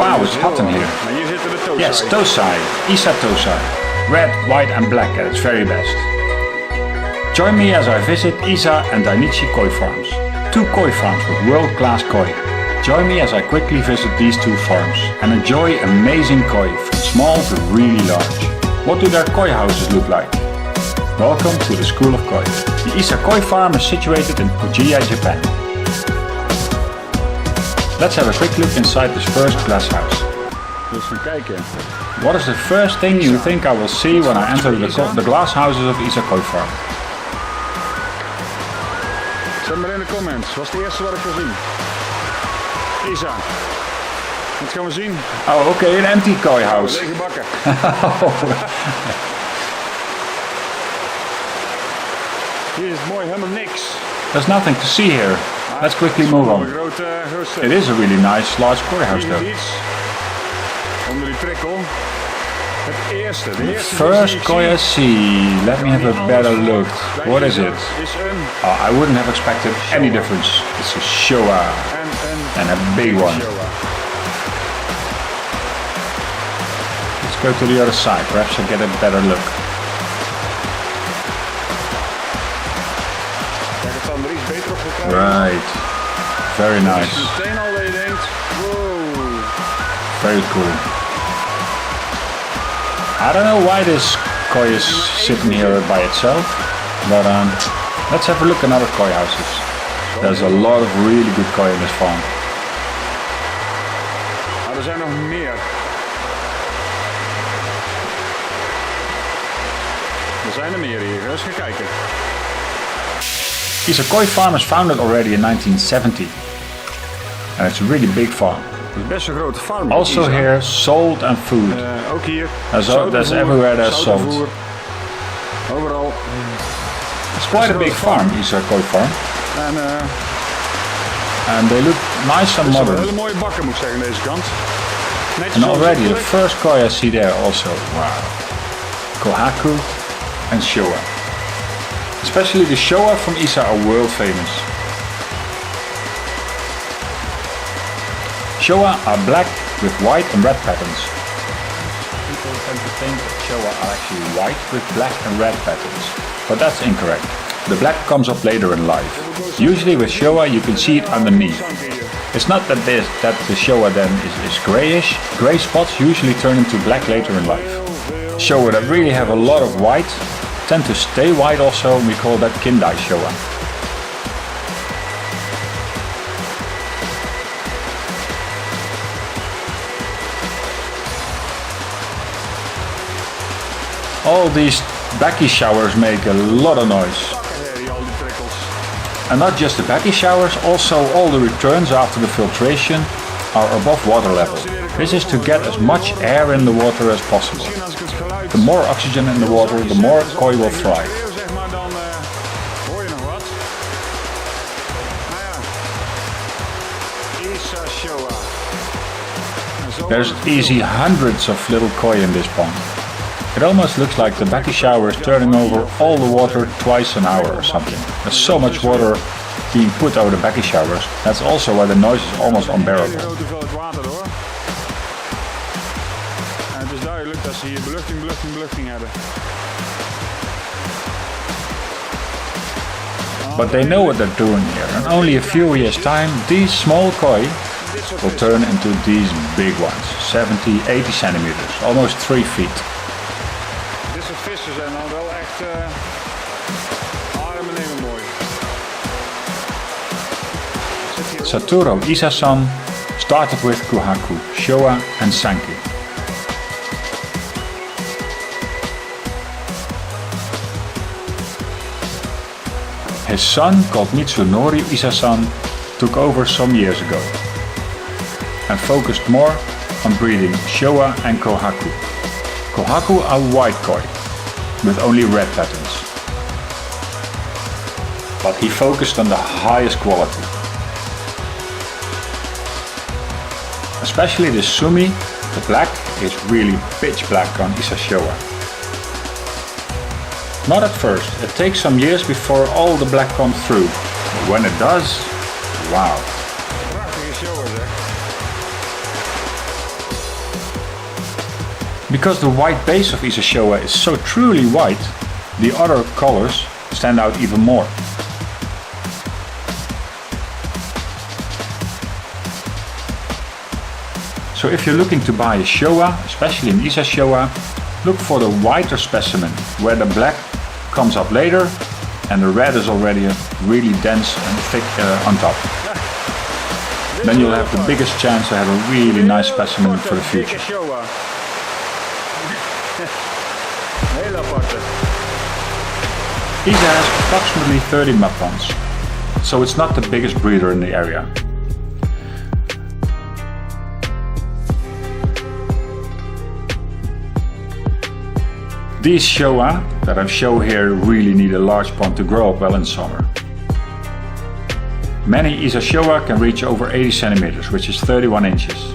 Wow, it's hot in here. Maar hier zitten de Tosai. Yes, Tosai. Isa Tosai. Red, white and black at its very best. Join me as I visit Isa and Dainichi koi farms. Two koi farms with world-class koi. Join me as I quickly visit these two farms and enjoy amazing koi from small to really large. What do their koi houses look like? Welcome to the School of Koi. The Isa koi farm is situated in Fujiya, Japan. Let's have a quick look inside this first glass house. Dus gaan kijken. What is the first thing you think I will see when I enter the glass houses of Isa koi farm? Zet maar in de comments. Wat is het eerste wat ik wil zien? Isa. Wat gaan we zien? Oh, okay, an empty koi house. Lege bakken. Hier is het mooi, helemaal niks. There's nothing to see here. Let's quickly move on. It is a really nice large koi house though. Onder die prikkel. Het eerste. De eerste first koi I see. Let me have a better look. What is it? Oh, I wouldn't have expected any difference. It's a Showa. And a big one. Let's go to the other side. Perhaps I'll get a better look. Right. Very nice. Very cool. I don't know why this koi is sitting here by itself, but let's have a look at other koi houses. There's a lot of really good koi in this farm. Er zijn nog meer. Er zijn er meer hier, eens gaan kijken. Isa koi farm was founded already in 1970. And it's a really big farm. Het is best een grote farm. Also here, salt and food. Ook hier. There's everywhere there's salt. Overal. It's quite a big farm, Isa koi farm. And they look nice and modern. Hele mooie bakken moet ik zeggen aan deze kant. And already the first koi I see there also. Wow. Kohaku and Showa. Especially the Showa from Isa are world famous. Showa are black with white and red patterns. People tend to think that Showa are actually white with black and red patterns, but that's incorrect. The black comes up later in life. Usually with Showa you can see it underneath. It's not that the Showa then is grayish. Grey spots usually turn into black later in life. Showa that really have a lot of white tend to stay white also, and we call that Kindai Showa. All these backy showers make a lot of noise. And not just the backy showers, also all the returns after the filtration are above water level. This is to get as much air in the water as possible. The more oxygen in the water, the more koi will thrive. There's easy hundreds of little koi in this pond. It almost looks like the backy shower is turning over all the water twice an hour or something. There's so much water being put over the backy showers. That's also why the noise is almost unbearable. Het is duidelijk dat ze hier beluchting hebben. But they know what they're doing here. In only a few years' time, these small koi will turn into these big ones. 70, 80 centimeters, almost 3 feet. Dit soort vissen zijn dan wel echt arm en even mooi. Satoru Isa-san started with Kohaku, Showa and Sanki. His son, called Mitsunori Isa-san, took over some years ago and focused more on breeding Showa and Kohaku. Kohaku are white koi with only red patterns, but he focused on the highest quality. Especially the Sumi, the black, is really pitch black on Isa Showa. Not at first, it takes some years before all the black comes through, but when it does, wow. Because the white base of Isa Showa is so truly white, the other colors stand out even more. So if you're looking to buy a Showa, especially an Isa Showa, look for the whiter specimen, where the black comes up later and the red is already really dense and thick on top. Then you'll have the biggest chance to have a really nice specimen for the future. Isa has approximately 30 mapons, so it's not the biggest breeder in the area. These Showa that I've shown here really need a large pond to grow up well in summer. Many Isa Showa can reach over 80 centimeters, which is 31 inches.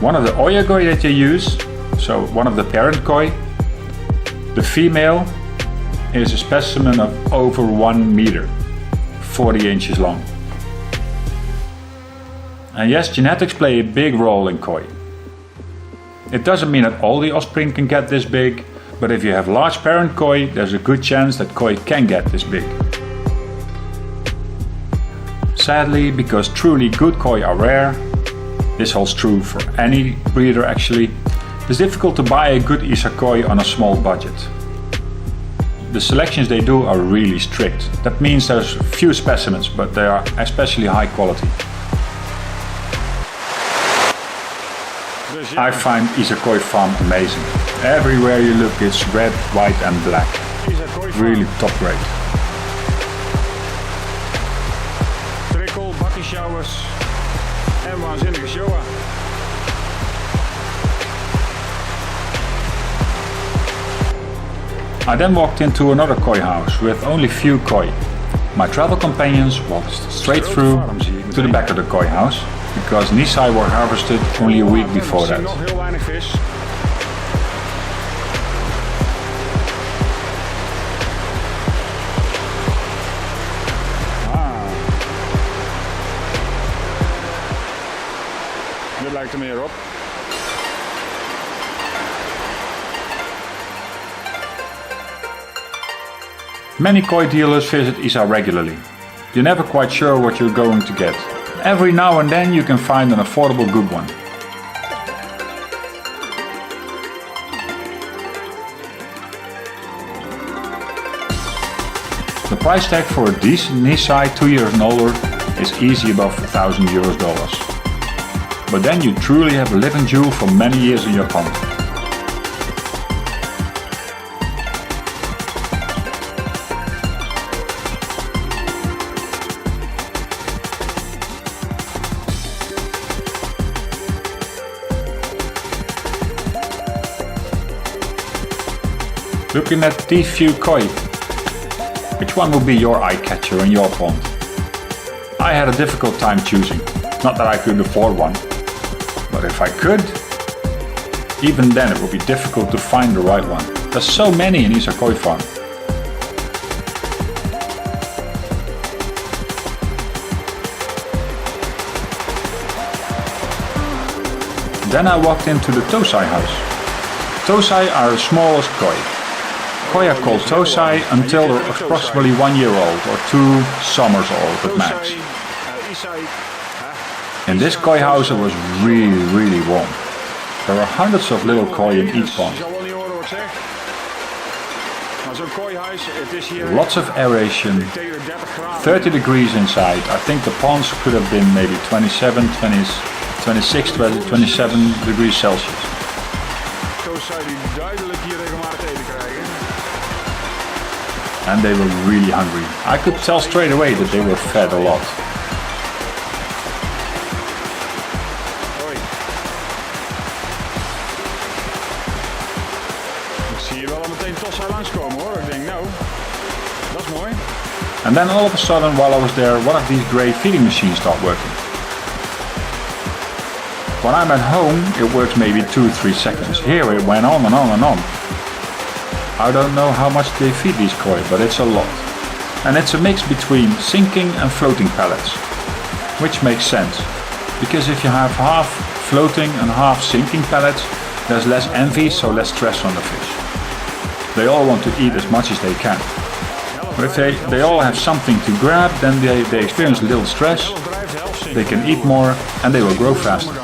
One of the Oya koi that you use, so one of the parent koi, the female is a specimen of over 1 meter, 40 inches long. And yes, genetics play a big role in koi. It doesn't mean that all the offspring can get this big, but if you have large parent koi, there's a good chance that koi can get this big. Sadly, because truly good koi are rare, this holds true for any breeder actually, it's difficult to buy a good Isa koi on a small budget. The selections they do are really strict. That means there's few specimens, but they are especially high quality. I find Isa Koi Farm amazing. Everywhere you look it's red, white and black. Really top grade. Prikkel, bakkie showers en waanzinnige Showa. I then walked into another koi house with only few koi. My travel companions walked straight through to the back of the koi house, because Nisai were harvested only a week before that. Nog heel weinig vis. Dit lijkt er meer op. Many koi dealers visit Isa regularly. You're never quite sure what you're going to get. Every now and then you can find an affordable good one. The price tag for a decent Nisai 2 years and older is easy above $1,000. But then you truly have a living jewel for many years in your pond. Looking at these few koi, which one will be your eye catcher in your pond? I had a difficult time choosing. Not that I could afford one, but if I could, even then it would be difficult to find the right one. There's so many in Isa Koi Farm. Then I walked into the Tosai house. Tosai are the smallest koi. Koi are called Tosai until they're approximately 1 year old or 2 summers old at max. In this koi house it was really warm. There were hundreds of little koi in each pond. Lots of aeration, 30 degrees inside. I think the ponds could have been maybe 27, 26, 27 degrees Celsius. And they were really hungry. I could tell straight away that they were fed a lot. And then all of a sudden, while I was there, one of these grey feeding machines stopped working. When I'm at home, it works maybe 2-3 seconds. Here it went on and on and on. I don't know how much they feed these koi, but it's a lot. And it's a mix between sinking and floating pellets. which makes sense, because if you have half floating and half sinking pellets, there's less envy, so less stress on the fish. They all want to eat as much as they can. But if they all have something to grab, then they experience little stress, they can eat more and they will grow faster.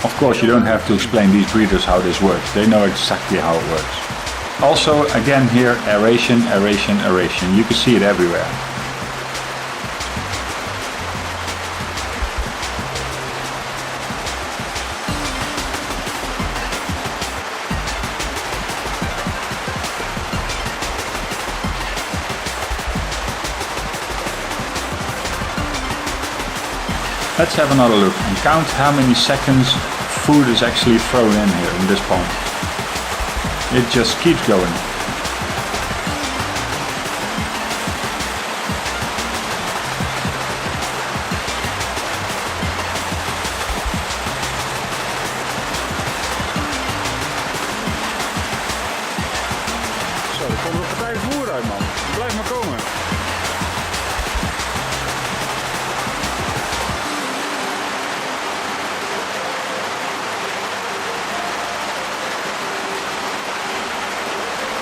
Of course, you don't have to explain these breeders how this works, they know exactly how it works. Also, again here, aeration, aeration, aeration, you can see it everywhere. Let's have another look and count how many seconds food is actually thrown in here in this pond. It just keeps going. Zo, er komt een partij voer uit, man. Blijf maar komen.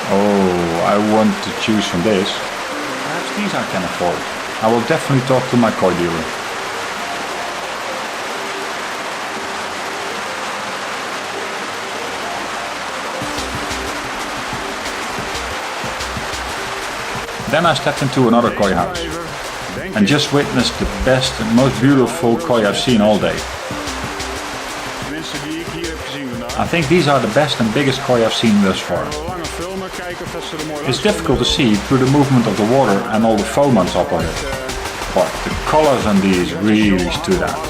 Oh, I want to choose from this. Perhaps these I can afford. I will definitely talk to my koi dealer. Then I stepped into another koi house and just witnessed the best and most beautiful koi I've seen all day. I think these are the best and biggest koi I've seen thus far. It's difficult to see through the movement of the water and all the foam on top of it, but the colors on these really stood out.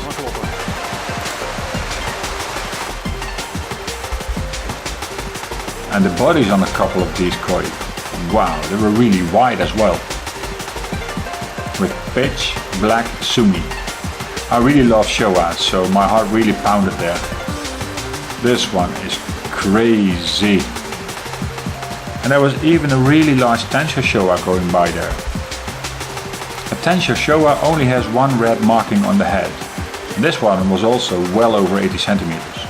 And the bodies on a couple of these koi, wow, they were really wide as well. With pitch black sumi. I really love Showa, so my heart really pounded there. This one is crazy. And there was even a really large Tensho Showa going by there. A Tensho Showa only has one red marking on the head. And this one was also well over 80 centimeters.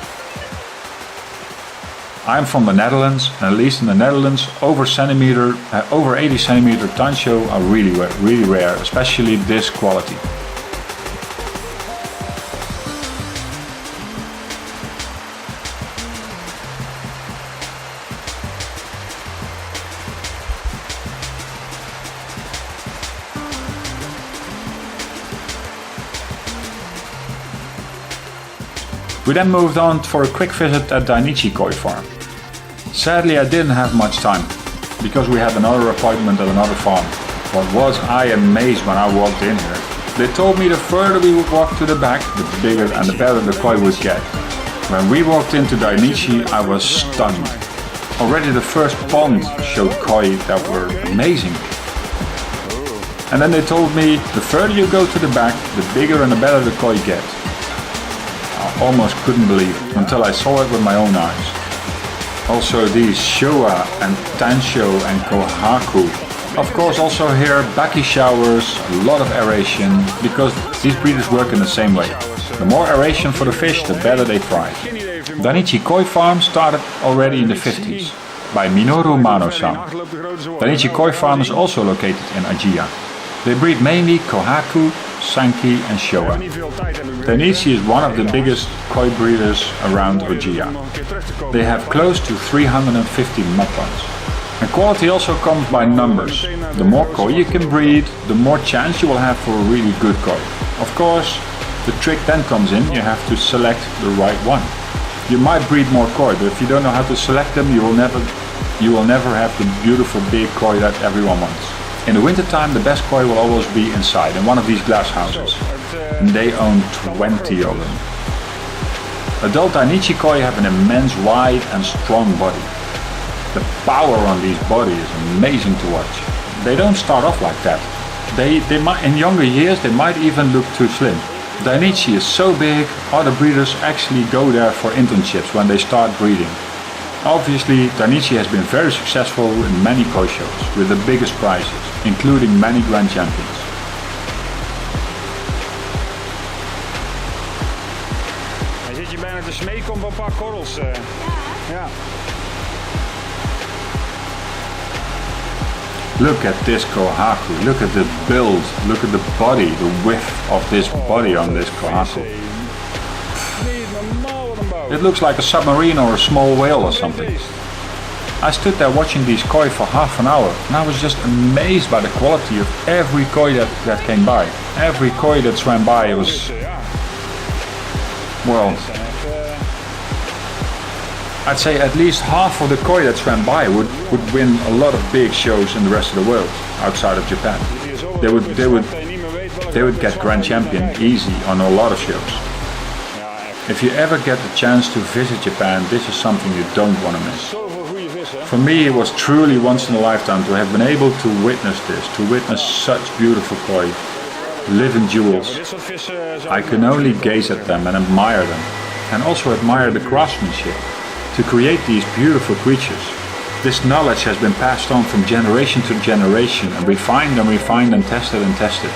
I'm from the Netherlands, and at least in the Netherlands, over 80 centimeter Tensho are really rare, especially this quality. We then moved on for a quick visit at Dainichi Koi Farm. Sadly, I didn't have much time, because we had another appointment at another farm. But was I amazed when I walked in here. They told me the further we would walk to the back, the bigger and the better the koi would get. When we walked into Dainichi, I was stunned. Already the first pond showed koi that were amazing. And then they told me, the further you go to the back, the bigger and the better the koi get. I almost couldn't believe it until I saw it with my own eyes. Also these Showa and Tensho and Kohaku. Of course also here Baki showers, a lot of aeration, because these breeders work in the same way. The more aeration for the fish, the better they thrive. Dainichi Koi Farm started already in the 50s by Minoru Mano-san. Dainichi Koi Farm is also located in Ajiya. They breed mainly Kohaku, Sanki and Showa. Dainichi is one of the biggest koi breeders around Ajiya. They have close to 350 mud ponds. And quality also comes by numbers. The more koi you can breed, the more chance you will have for a really good koi. Of course, the trick then comes in, you have to select the right one. You might breed more koi, but if you don't know how to select them, you will never have the beautiful big koi that everyone wants. In the wintertime, the best koi will always be inside, in one of these glass houses. And they own 20 of them. Adult Dainichi koi have an immense wide and strong body. The power on these bodies is amazing to watch. They don't start off like that. They might, in younger years, they might even look too slim. Dainichi is so big, other breeders actually go there for internships when they start breeding. Obviously, Dainichi has been very successful in many koi shows, with the biggest prizes, including many grand champions. Hij zit je bijna te smeken om een paar korrels. Ja. Look at this kohaku, look at the build, look at the body, the width of this body on this kohaku. It looks like a submarine or a small whale or something. I stood there watching these koi for half an hour and I was just amazed by the quality of every koi that came by. Every koi that swam by was, well, I'd say at least half of the koi that swam by would win a lot of big shows in the rest of the world outside of Japan. They would get grand champion easy on a lot of shows. If you ever get the chance to visit Japan, this is something you don't want to miss. For me, it was truly once in a lifetime to have been able to witness this, to witness such beautiful koi, living jewels. I can only gaze at them and admire them, and also admire the craftsmanship to create these beautiful creatures. This knowledge has been passed on from generation to generation and refined and tested and tested.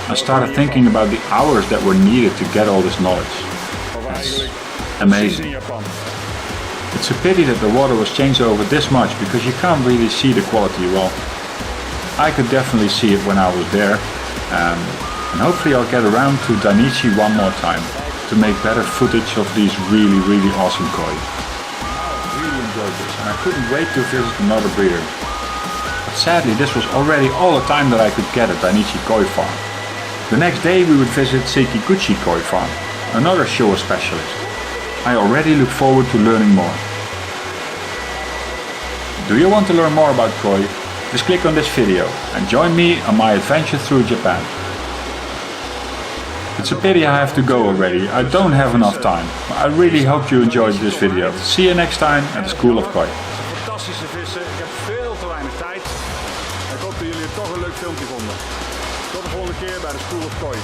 I started thinking about the hours that were needed to get all this knowledge. It's amazing. It's a pity that the water was changed over this much because you can't really see the quality well. I could definitely see it when I was there, and hopefully I'll get around to Dainichi one more time to make better footage of these really awesome koi. I really enjoyed this and I couldn't wait to visit another breeder. But sadly this was already all the time that I could get at Dainichi Koi Farm. The next day we would visit Sekiguchi Koi Farm, another Showa specialist. I already look forward to learning more. Do you want to learn more about koi? Just click on this video and join me on my adventure through Japan. It's a pity I have to go already, I don't have enough time. But I really hope you enjoyed this video. See you next time at the School of Koi. Fantastische vissen, ik heb veel te weinig tijd. Ik hoop dat jullie het toch een leuk filmpje vonden. Tot de volgende keer bij de School of Koi.